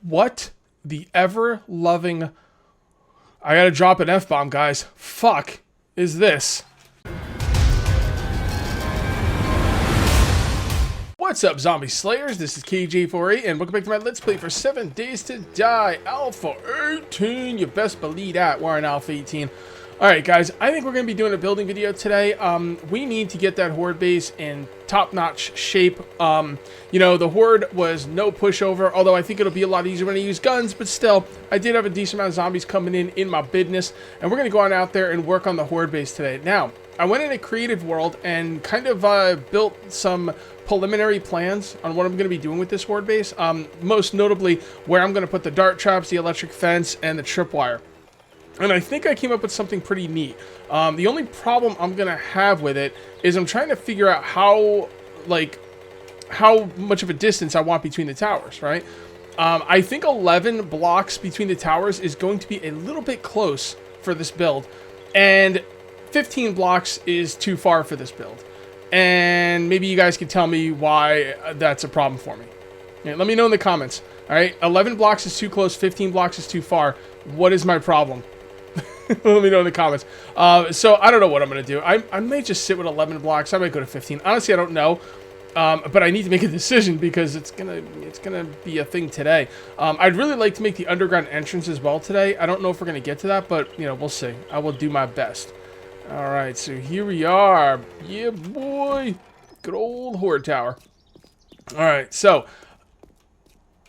What the ever-loving... I gotta drop an F-bomb, guys. Fuck is this? What's up, Zombie Slayers? This is KJ48, and welcome back to my Let's Play for 7 Days to Die. Alpha 18, you best believe that. We're in Alpha 18. Alright, guys, I think we're going to be doing a building video today. We need to get that Horde base in top-notch shape. You know, the Horde was no pushover, although I think it'll be a lot easier when I use guns, but still, I did have a decent amount of zombies coming in my business, and we're going to go on out there and work on the Horde base today. Now, I went in a creative world and kind of built some preliminary plans on what I'm going to be doing with this Horde base, most notably where I'm going to put the dart traps, the electric fence, and the tripwire. And I think I came up with something pretty neat. The only problem I'm going to have with it is I'm trying to figure out how much of a distance I want between the towers, right? I think 11 blocks between the towers is going to be a little bit close for this build. And 15 blocks is too far for this build. And maybe you guys can tell me why that's a problem for me. Yeah, let me know in the comments. All right, 11 blocks is too close, 15 blocks is too far. What is my problem? Let me know in the comments. So I don't know what I'm going to do. I may just sit with 11 blocks. I might go to 15. Honestly, I don't know. But I need to make a decision because it's gonna be a thing today. I'd really like to make the underground entrance as well today. I don't know if we're going to get to that, but, you know, we'll see. I will do my best. All right, so here we are. Yeah, boy. Good old Horde Tower. All right, so...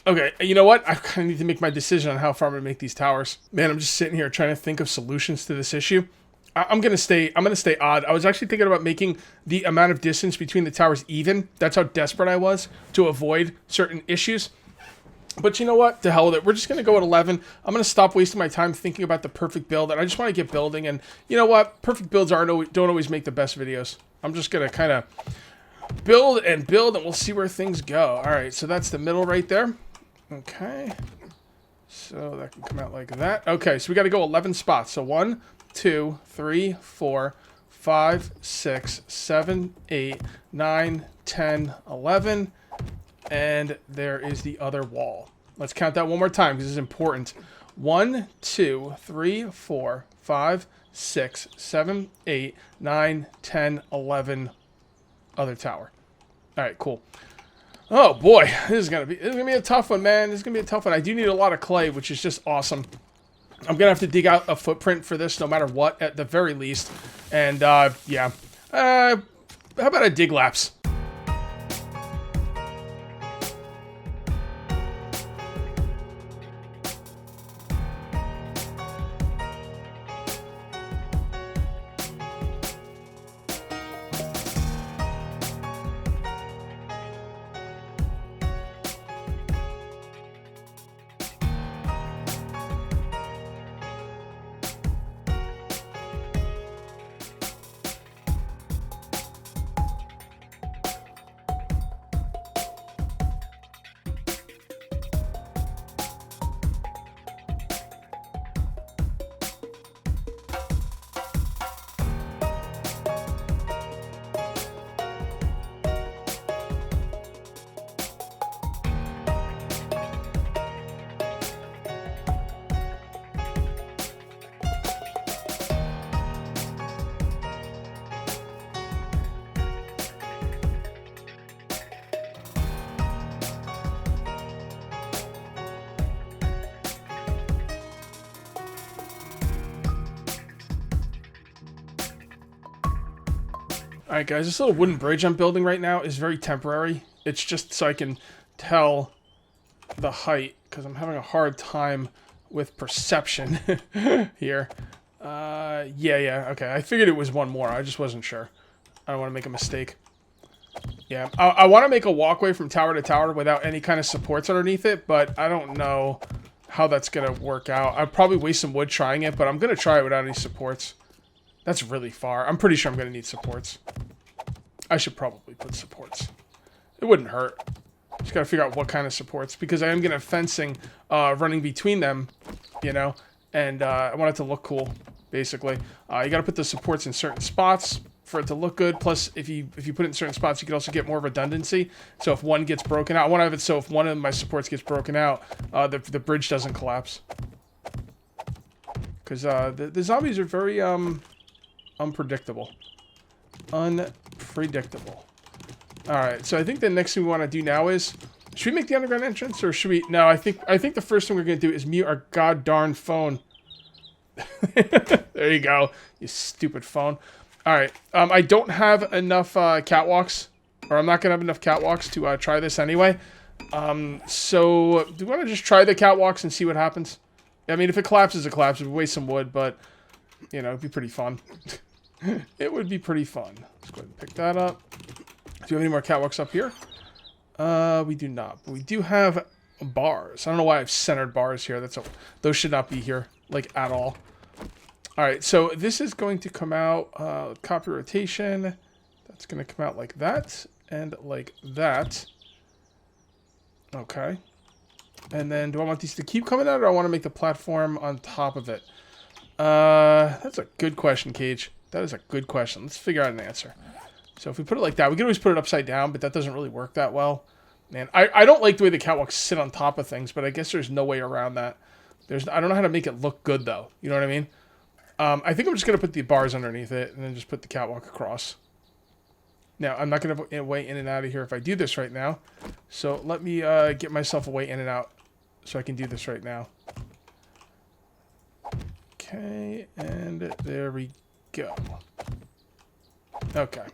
Okay, you know what? I kind of need to make my decision on how far I'm going to make these towers. Man, I'm just sitting here trying to think of solutions to this issue. I'm going to stay odd. I was actually thinking about making the amount of distance between the towers even. That's how desperate I was to avoid certain issues. But you know what? To hell with it. We're just going to go at 11. I'm going to stop wasting my time thinking about the perfect build, and I just want to get building. And you know what? Perfect builds don't always make the best videos. I'm just going to kind of build, and we'll see where things go. All right, so that's the middle right there. Okay, so that can come out like that. Okay, so we got to go 11 spots. So 1, 2, 3, 4, 5, 6, 7, 8, 9, 10, 11. And there is the other wall. Let's count that one more time because this is important. 1, 2, 3, 4, 5, 6, 7, 8, 9, 10, 11. Other tower. All right, cool. Oh boy, this is gonna be a tough one, man. This is gonna be a tough one. I do need a lot of clay, which is just awesome. I'm gonna have to dig out a footprint for this, no matter what, at the very least. And yeah, how about a dig laps? Alright guys, this little wooden bridge I'm building right now is very temporary. It's just so I can tell the height, because I'm having a hard time with perception here. Yeah, okay. I figured it was one more. I just wasn't sure. I don't want to make a mistake. Yeah, I want to make a walkway from tower to tower without any kind of supports underneath it, but I don't know how that's going to work out. I'll probably waste some wood trying it, but I'm going to try it without any supports. That's really far. I'm pretty sure I'm going to need supports. I should probably put supports. It wouldn't hurt. Just got to figure out what kind of supports, because I am going to have fencing running between them, you know, and I want it to look cool, basically. You got to put the supports in certain spots for it to look good. Plus, if you put it in certain spots, you can also get more redundancy. So if one gets broken out, I want to have it so if one of my supports gets broken out, the bridge doesn't collapse. Because the zombies are very unpredictable. Unpredictable. Alright, so I think the next thing we want to do now is... Should we make the underground entrance, or should we... No, I think the first thing we're going to do is mute our god-darn phone. There you go, you stupid phone. Alright, I don't have enough catwalks, or I'm not going to have enough catwalks to try this anyway. So, do we want to just try the catwalks and see what happens? I mean, if it collapses, it collapses. We'll waste some wood, but, you know, it'd be pretty fun. It would be pretty fun. Let's go ahead and pick that up. Do we have any more catwalks up here? We do not. But we do have bars. I don't know why I've centered bars here. Those should not be here, like, at all. Alright, so this is going to come out, copy rotation. That's going to come out like that, and like that. Okay. And then, do I want these to keep coming out, or do I want to make the platform on top of it? That's a good question, Cage. That is a good question. Let's figure out an answer. So if we put it like that, we can always put it upside down, but that doesn't really work that well. Man, I don't like the way the catwalks sit on top of things, but I guess there's no way around that. I don't know how to make it look good, though. You know what I mean? I think I'm just going to put the bars underneath it, and then just put the catwalk across. Now, I'm not going to have a way in and out of here if I do this right now. So let me get myself a way in and out so I can do this right now. Okay, and there we go. Okay.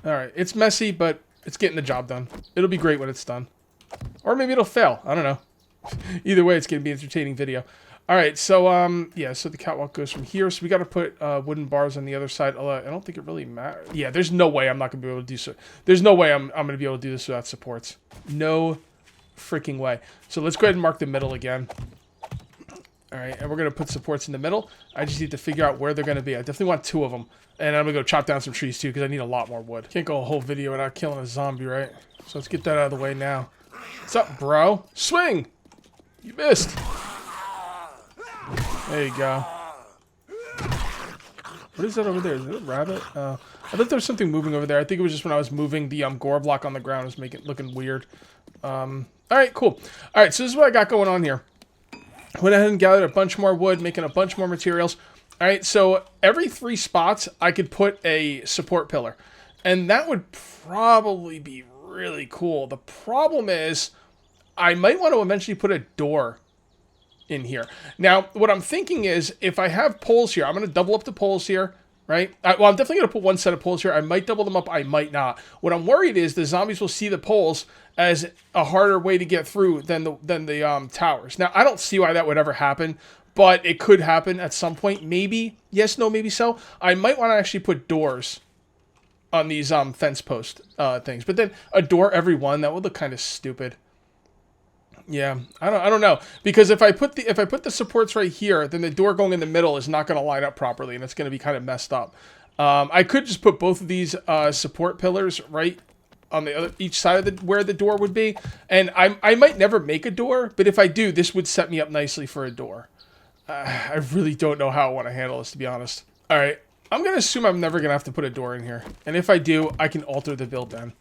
Alright, it's messy, but it's getting the job done. It'll be great when it's done. Or maybe it'll fail. I don't know. Either way, it's going to be an entertaining video. Alright, so, yeah, so the catwalk goes from here. So we got to put wooden bars on the other side. I don't think it really matters. Yeah, there's no way I'm not going to be able to do so. There's no way I'm going to be able to do this without supports. No freaking way. So let's go ahead and mark the middle again. Alright, and we're going to put supports in the middle. I just need to figure out where they're going to be. I definitely want 2 of them. And I'm going to go chop down some trees too, because I need a lot more wood. Can't go a whole video without killing a zombie, right? So let's get that out of the way now. What's up, bro? Swing! You missed! There you go. What is that over there? Is it a rabbit? I thought there was something moving over there. I think it was just when I was moving the gore block on the ground. It was looking weird. Alright, cool. Alright, so this is what I got going on here. Went ahead and gathered a bunch more wood, making a bunch more materials. Alright, so every 3 spots, I could put a support pillar. And that would probably be really cool. The problem is, I might want to eventually put a door in here. Now, what I'm thinking is, if I have poles here, I'm going to double up the poles here, right? Well, I'm definitely going to put 1 set of poles here. I might double them up, I might not. What I'm worried is the zombies will see the poles as a harder way to get through than the towers. Now, I don't see why that would ever happen, but it could happen at some point. Maybe. Yes, no, maybe so. I might want to actually put doors on these fence post things. But then a door every one, that would look kind of stupid. Yeah, I don't know, because if I put the supports right here, then the door going in the middle is not going to line up properly, and it's going to be kind of messed up. I could just put both of these support pillars right on the each side of where the door would be, and I might never make a door, but if I do, this would set me up nicely for a door. I really don't know how I want to handle this, to be honest. All right, I'm going to assume I'm never going to have to put a door in here, and if I do, I can alter the build then.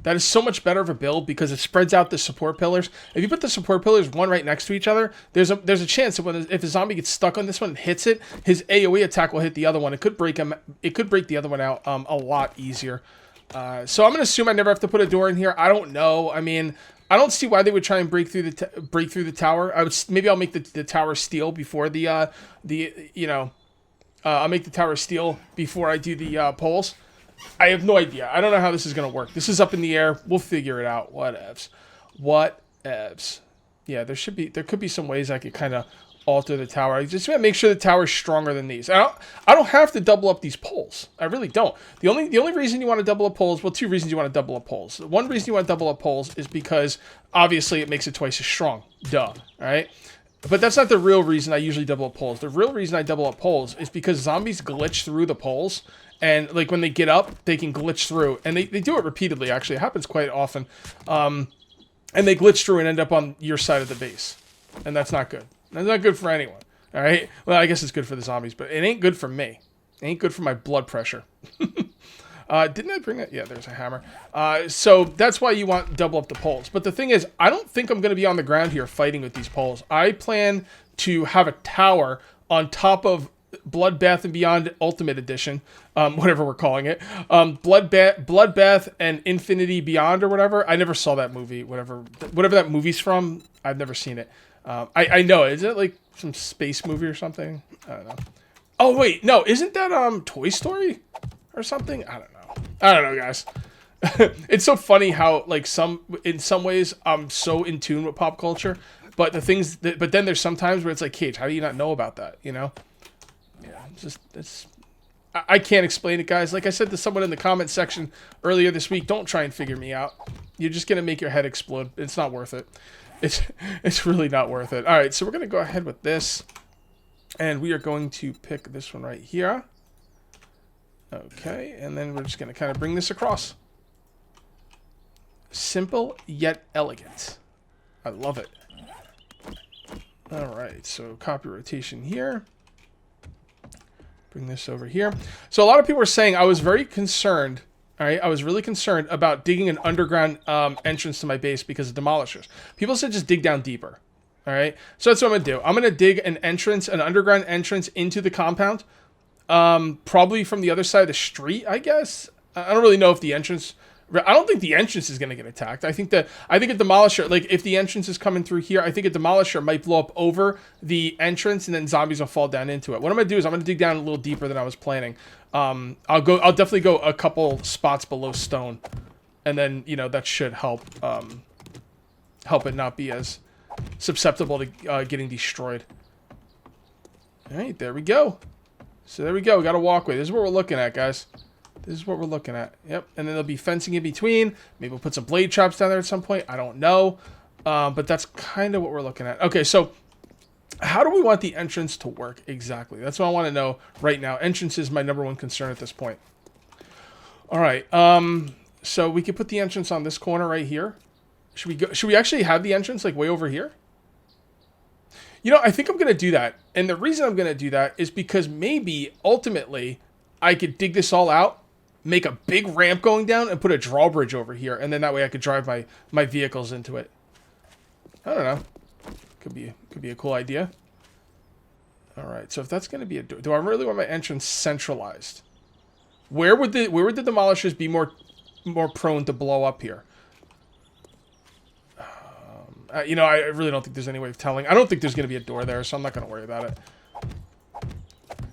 That is so much better of a build because it spreads out the support pillars. If you put the support pillars one right next to each other, there's a chance that if a zombie gets stuck on this one and hits it, his AoE attack will hit the other one. It could break him. It could break the other one out a lot easier. So I'm gonna assume I never have to put a door in here. I don't know. I mean, I don't see why they would try and break through the tower. Maybe I'll make the tower steel before I'll make the tower steel before I do the poles. I have no idea. I don't know how this is going to work. This is up in the air. We'll figure it out. Whatevs. Yeah, there could be some ways I could kind of alter the tower. I just want to make sure the tower is stronger than these. I don't have to double up these poles. I really don't. The only reason you want to double up poles, well, 2 reasons you want to double up poles. One reason you want to double up poles is because obviously it makes it twice as strong. Duh. All right. But that's not the real reason I usually double up poles. The real reason I double up poles is because zombies glitch through the poles. And, like, when they get up, they can glitch through. And they do it repeatedly, actually. It happens quite often. And they glitch through and end up on your side of the base. And that's not good. That's not good for anyone. All right? Well, I guess it's good for the zombies, but it ain't good for me. Ain't good for my blood pressure. Didn't I bring it? Yeah, there's a hammer. So that's why you want double up the poles. But the thing is, I don't think I'm going to be on the ground here fighting with these poles. I plan to have a tower on top of Bloodbath and Beyond Ultimate Edition, whatever we're calling it. Bloodbath and Infinity Beyond or whatever. I never saw that movie, whatever that movie's from. I've never seen it. I know. Is it like some space movie or something? I don't know. Oh, wait. No, isn't that Toy Story or something? I don't know, guys. It's so funny how, like, in some ways, I'm so in tune with pop culture, but but then there's some times where it's like, Cage, how do you not know about that, you know? Yeah, I can't explain it, guys. Like I said to someone in the comment section earlier this week, don't try and figure me out. You're just going to make your head explode. It's not worth it. It's really not worth it. All right, so we're going to go ahead with this, and we are going to pick this one right here. Okay, and then we're just going to kind of bring this across. Simple yet elegant. I love it. All right, so copy rotation here. Bring this over here. So a lot of people are saying I was very concerned. All right, I was really concerned about digging an underground entrance to my base because of demolishers. People said just dig down deeper. All right, so that's what I'm gonna do. I'm gonna dig an underground entrance into the compound. Probably from the other side of the street, I guess. I don't really know if the entrance. I don't think the entrance is going to get attacked. I think a demolisher, like if the entrance is coming through here, I think a demolisher might blow up over the entrance and then zombies will fall down into it. What I'm going to do is I'm going to dig down a little deeper than I was planning. I'll definitely go a couple spots below stone, and then, you know, that should help it not be as susceptible to getting destroyed. All right, there we go. So there we go. We got a walkway. This is what we're looking at, guys. This is what we're looking at. Yep. And then there'll be fencing in between. Maybe we'll put some blade traps down there at some point. I don't know. But that's kind of what we're looking at. Okay, so how do we want the entrance to work exactly? That's what I want to know right now. Entrance is my #1 concern at this point. All right. So we could put the entrance on this corner right here. Should we actually have the entrance like way over here? You know, I think I'm going to do that. And the reason I'm going to do that is because maybe ultimately I could dig this all out, make a big ramp going down, and put a drawbridge over here. And then that way I could drive my vehicles into it. I don't know. Could be a cool idea. All right. So if that's going to be a door, do I really want my entrance centralized? Where would the demolishers be more prone to blow up here? You know, I really don't think there's any way of telling. I don't think there's going to be a door there, so I'm not going to worry about it.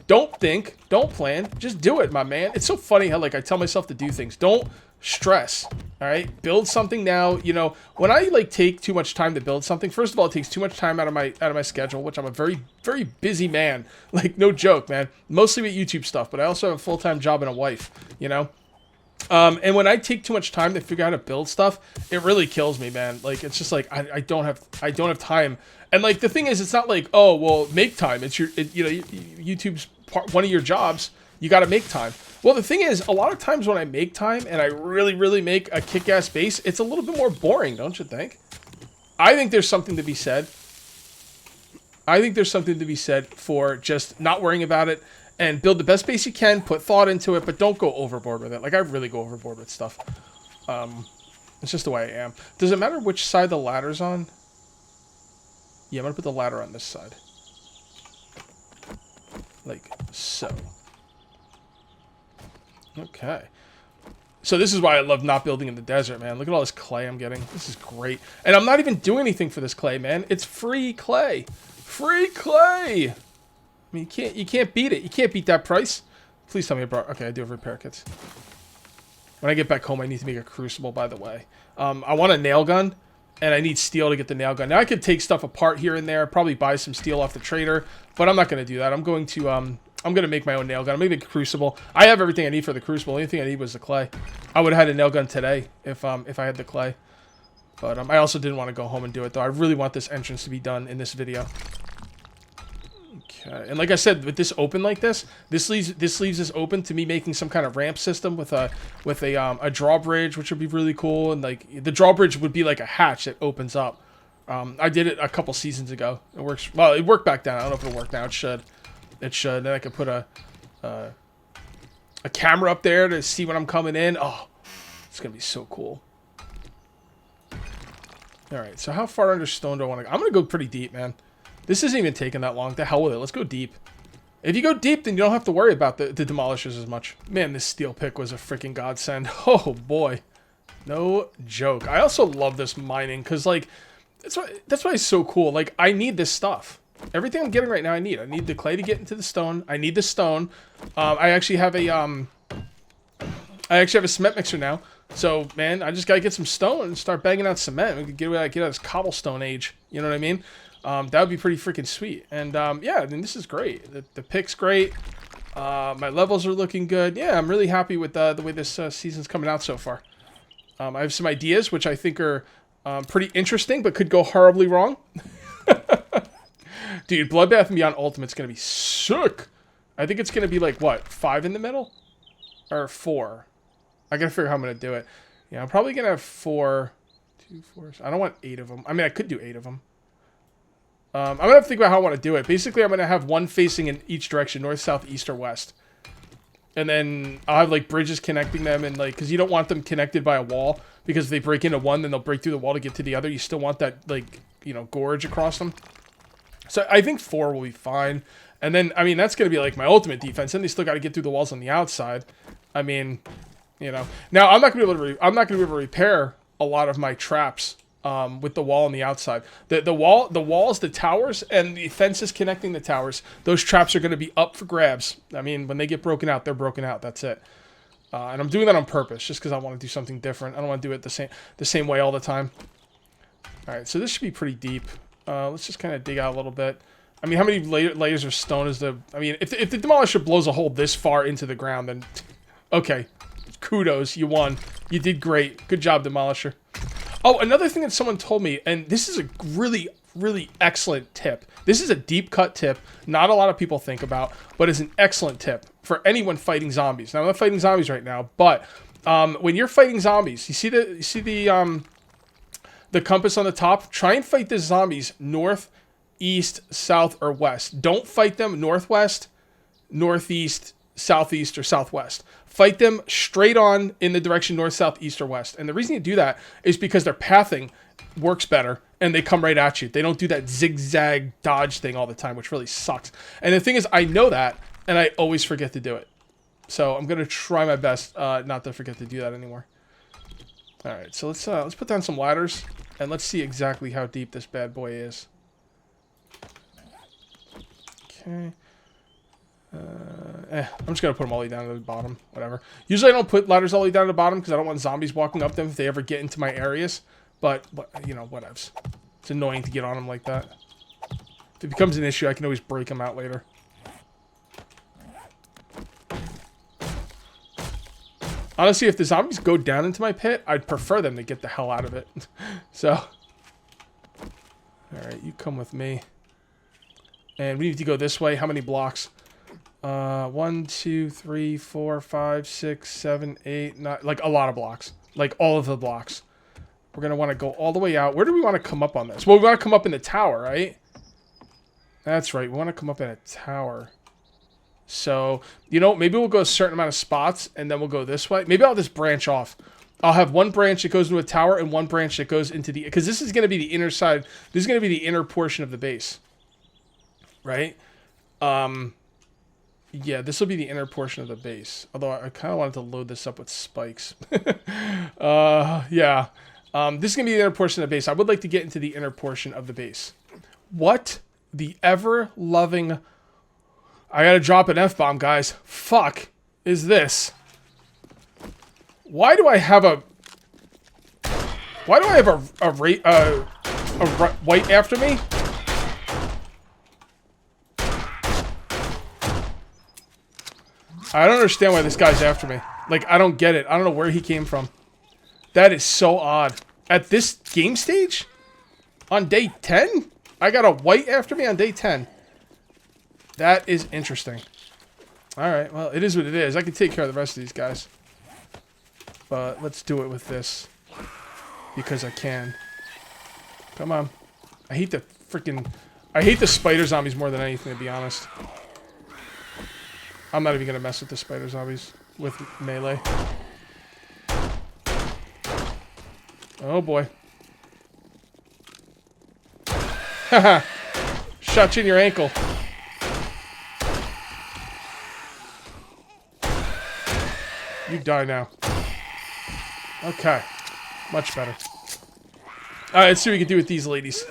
Don't think. Don't plan. Just do it, my man. It's so funny how, like, I tell myself to do things. Don't stress, all right? Build something now. You know, when I, like, take too much time to build something, first of all, it takes too much time out of my schedule, which I'm a very, very busy man. Like, no joke, man. Mostly with YouTube stuff, but I also have a full-time job and a wife, you know? And when I take too much time to figure out how to build stuff, it really kills me, man. Like, it's just like, I don't have time. And like, the thing is, it's not like, oh, well, make time. It's you know, YouTube's one of your jobs. You got to make time. Well, the thing is, a lot of times when I make time and I really, really make a kick-ass base, it's a little bit more boring, don't you think? I think there's something to be said. I think there's something to be said for just not worrying about it. And build the best base you can, put thought into it, but don't go overboard with it. Like, I really go overboard with stuff. It's just the way I am. Does it matter which side the ladder's on? Yeah, I'm going to put the ladder on this side. Like so. Okay. So this is why I love not building in the desert, man. Look at all this clay I'm getting. This is great. And I'm not even doing anything for this clay, man. It's free clay. Free clay! I mean, you can't beat it. You can't beat that price. Please tell me I brought... Okay, I do have repair kits. When I get back home, I need to make a crucible, by the way. I want a nail gun, and I need steel to get the nail gun. Now, I could take stuff apart here and there, probably buy some steel off the trader, but I'm not going to do that. I'm going to make my own nail gun. I'm going to make a crucible. I have everything I need for the crucible. The only thing I need was the clay. I would have had a nail gun today if I had the clay. But I also didn't want to go home and do it, though. I really want this entrance to be done in this video. Okay. And like I said, with this open like this leaves this open to me making some kind of ramp system with a drawbridge, which would be really cool. And like the drawbridge would be like a hatch that opens up. I did it a couple seasons ago. It works well. It worked back then. I don't know if it'll work now. It should. Then I could put a a camera up there to see when I'm coming in. Oh, it's going to be so cool. All right, so how far under stone do I want to go? I'm going to go pretty deep, man. This isn't even taking that long. The hell with it. Let's go deep. If you go deep, then you don't have to worry about the demolishers as much. Man, this steel pick was a freaking godsend. Oh, boy. No joke. I also love this mining because, like, that's why it's so cool. Like, I need this stuff. Everything I'm getting right now, I need. I need the clay to get into the stone. I need the stone. I actually have a cement mixer now. So, man, I just gotta get some stone and start banging out cement. We can get out of this cobblestone age. You know what I mean? That would be pretty freaking sweet. And yeah, I mean, this is great. The pick's great. My levels are looking good. Yeah, I'm really happy with the way this season's coming out so far. I have some ideas which I think are pretty interesting, but could go horribly wrong. Dude, Bloodbath and Beyond Ultimate's gonna be sick. I think it's gonna be like what, 5 in the middle, or 4. I gotta figure out how I'm gonna do it. Yeah, I'm probably gonna have 4, 2, 4. I don't want 8 of them. I mean, I could do 8 of them. I'm gonna have to think about how I want to do it. Basically, I'm gonna have one facing in each direction, north, south, east, or west. And then I'll have like bridges connecting them, and like, because you don't want them connected by a wall, because if they break into one, then they'll break through the wall to get to the other. You still want that, like, you know, gorge across them. So I think 4 will be fine. And then, I mean, that's gonna be like my ultimate defense. And they still got to get through the walls on the outside. I mean, you know, now I'm not gonna be able to repair a lot of my traps with the wall on the outside. The walls, the towers, and the fences connecting the towers. Those traps are going to be up for grabs. I mean, when they get broken out, they're broken out. That's it. And I'm doing that on purpose, just because I want to do something different. I don't want to do it the same way all the time. All right, so this should be pretty deep. Let's just kind of dig out a little bit. I mean, how many layers of stone is the? I mean, if the demolisher blows a hole this far into the ground, then okay, kudos, you won. You did great. Good job, demolisher. Oh, another thing that someone told me, and this is a really, really excellent tip. This is a deep cut tip. Not a lot of people think about, but it's an excellent tip for anyone fighting zombies. Now, I'm not fighting zombies right now, but when you're fighting zombies, you see the compass on the top. Try and fight the zombies north, east, south, or west. Don't fight them northwest, northeast, southeast, or southwest. Fight them straight on in the direction north, south, east, or west. And the reason you do that is because their pathing works better and they come right at you. They don't do that zigzag dodge thing all the time, which really sucks. And the thing is, I know that and I always forget to do it. So I'm going to try my best not to forget to do that anymore. All right, so let's put down some ladders and let's see exactly how deep this bad boy is. Okay. I'm just going to put them all the way down to the bottom. Whatever. Usually I don't put ladders all the way down to the bottom because I don't want zombies walking up them if they ever get into my areas. But you know, whatevs. It's annoying to get on them like that. If it becomes an issue, I can always break them out later. Honestly, if the zombies go down into my pit, I'd prefer them to get the hell out of it. So. Alright, you come with me. And we need to go this way. How many blocks? 1, 2, 3, 4, 5, 6, 7, 8, 9, like a lot of blocks. Like all of the blocks. We're going to want to go all the way out. Where do we want to come up on this? Well, we want to come up in the tower, right? That's right. We want to come up in a tower. So, you know, maybe we'll go a certain amount of spots and then we'll go this way. Maybe I'll just branch off. I'll have one branch that goes into a tower and one branch that goes into the... Because this is going to be the inner side. This is going to be the inner portion of the base. Right? Yeah, this will be the inner portion of the base. Although I kind of wanted to load this up with spikes. Yeah. This is going to be the inner portion of the base. I would like to get into the inner portion of the base. What the ever-loving... I gotta drop an F-bomb, guys. Fuck is this? Why do I have a... Why do I have a white after me? I don't understand why this guy's after me. Like, I don't get it. I don't know where he came from. That is so odd. At this game stage? On day 10? I got a white after me on day 10. That is interesting. Alright, well, it is what it is. I can take care of the rest of these guys. But let's do it with this. Because I can. Come on. I hate the freaking... I hate the spider zombies more than anything, to be honest. I'm not even going to mess with the spider zombies. with melee. Oh boy. Haha. Shot you in your ankle. You die now. Okay. Much better. Alright, let's see what we can do with these ladies.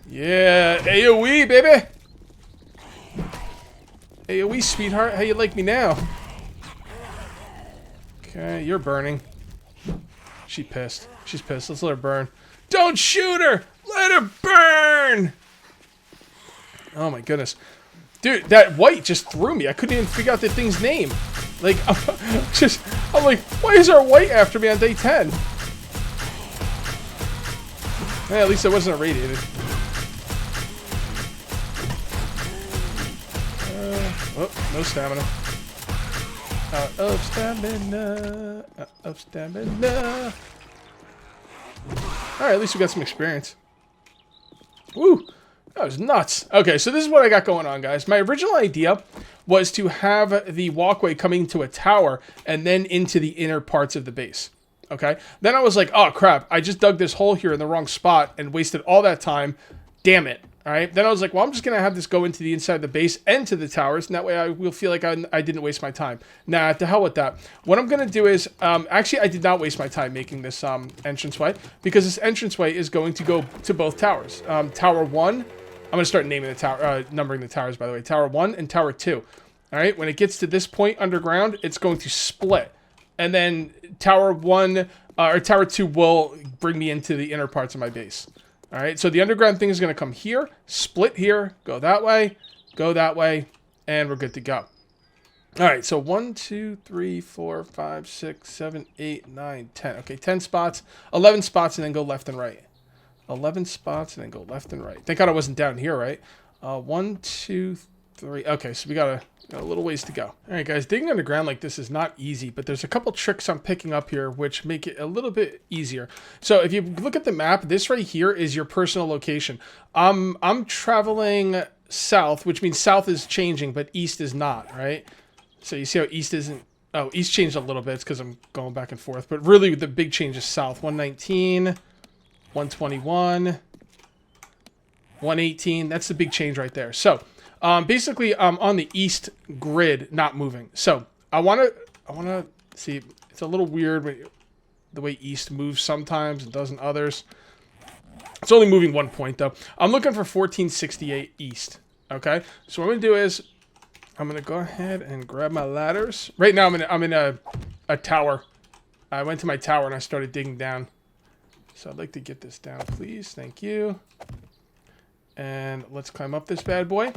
Yeah, AoE, baby! AoE, sweetheart. How you like me now? Okay, you're burning. She's pissed. She's pissed. Let's let her burn. Don't shoot her! Let her burn! Oh my goodness. Dude, that white just threw me. I couldn't even figure out the thing's name. Like, I'm like, why is our white after me on day 10? At least I wasn't irradiated. Oh, no stamina. Out of stamina. Out of stamina. Alright, at least we got some experience. Woo! That was nuts. Okay, so this is what I got going on, guys. My original idea was to have the walkway coming to a tower and then into the inner parts of the base. Okay? Then I was like, oh crap, I just dug this hole here in the wrong spot and wasted all that time. Damn it. Alright? Then I was like, well, I'm just going to have this go into the inside of the base and to the towers, and that way I will feel like I didn't waste my time. Nah, to hell with that. What I'm going to do is, actually, I did not waste my time making this entranceway, because this entranceway is going to go to both towers. Tower 1, I'm going to start naming the tower, numbering the towers, by the way. Tower 1 and Tower 2. Alright? When it gets to this point underground, it's going to split. And then Tower 1, or Tower 2 will bring me into the inner parts of my base. Alright, so the underground thing is going to come here, split here, go that way, and we're good to go. Alright, so 1, 2, 3, 4, 5, 6, 7, 8, 9, 10. Okay, 10 spots, 11 spots, and then go left and right. 11 spots, and then go left and right. Thank God I wasn't down here, right? 1, 2, 3. Okay, so we got a little ways to go. Alright guys, digging underground like this is not easy, but there's a couple tricks I'm picking up here which make it a little bit easier. So if you look at the map, this right here is your personal location. I'm traveling south, which means south is changing, but east is not, right? So you see how east isn't... Oh, east changed a little bit because I'm going back and forth, but really the big change is south. 119, 121, 118. That's the big change right there. So... basically, I'm on the east grid, not moving. So I want to see. It's a little weird the way east moves sometimes and doesn't others. It's only moving 1 point though. I'm looking for 1468 east. Okay. So what I'm gonna do is I'm gonna go ahead and grab my ladders. Right now I'm in a tower. I went to my tower and I started digging down. So I'd like to get this down, please. Thank you. And let's climb up this bad boy.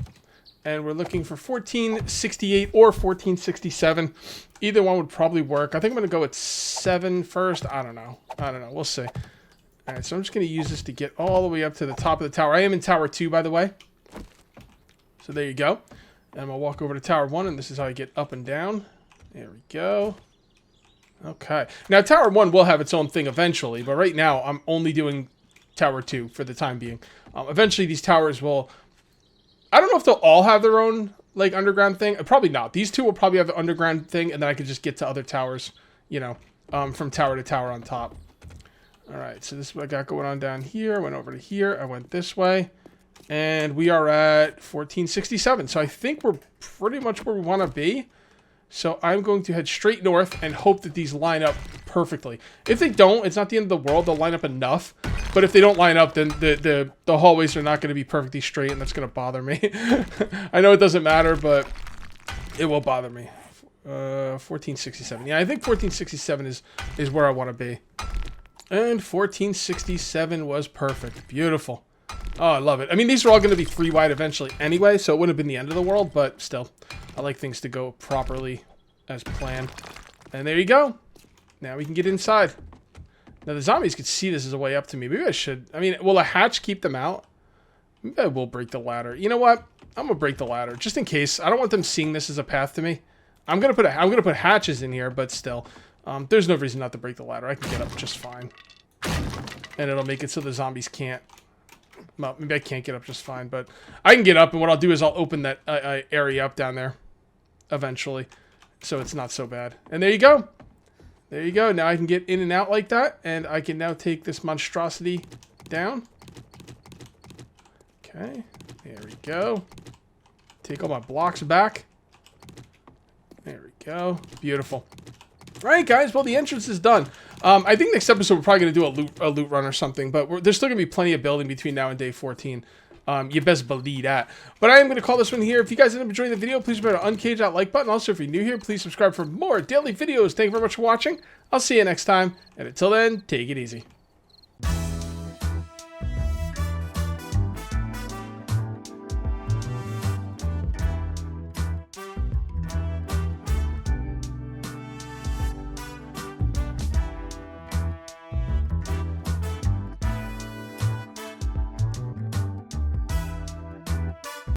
And we're looking for 1468 or 1467. Either one would probably work. I think I'm going to go with 7 first. I don't know. We'll see. All right, so I'm just going to use this to get all the way up to the top of the tower. I am in Tower 2, by the way. So there you go. And I'm going to walk over to Tower 1, and this is how I get up and down. There we go. Okay. Now, Tower 1 will have its own thing eventually, but right now I'm only doing Tower 2 for the time being. Eventually, these towers will... I don't know if they'll all have their own, like, underground thing. Probably not. These two will probably have the underground thing, and then I could just get to other towers, you know, from tower to tower on top. All right, so this is what I got going on down here. I went over to here. I went this way. And we are at 1467. So I think we're pretty much where we want to be. So I'm going to head straight north and hope that these line up perfectly. If they don't, it's not the end of the world. They'll line up enough. But if they don't line up, then the hallways are not going to be perfectly straight, and that's going to bother me. I know it doesn't matter, but it will bother me. 1467. Yeah, I think 1467 is where I want to be. And 1467 was perfect. Beautiful. Oh, I love it. I mean, these are all going to be free wide eventually anyway, so it wouldn't have been the end of the world, but still. I like things to go properly as planned. And there you go. Now we can get inside. Now the zombies could see this as a way up to me. Maybe I should. I mean, will a hatch keep them out? Maybe I will break the ladder. You know what? I'm gonna break the ladder just in case. I don't want them seeing this as a path to me. I'm gonna put hatches in here, but still, there's no reason not to break the ladder. I can get up just fine, and it'll make it so the zombies can't. Well, maybe I can't get up just fine, but I can get up, and what I'll do is I'll open that area up down there eventually. so it's not so bad. And there you go. There you go. Now I can get in and out like that, and I can now take this monstrosity down. Okay, there we go. Take all my blocks back. There we go. Beautiful. All right, guys. Well, the entrance is done. I think next episode we're probably going to do a loot run or something, but there's still going to be plenty of building between now and day 14. You best believe that. But I am going to call this one here. If you guys ended up enjoying the video, please remember to uncage that like button. Also, if you're new here, please subscribe for more daily videos. Thank you very much for watching. I'll see you next time. And until then, take it easy.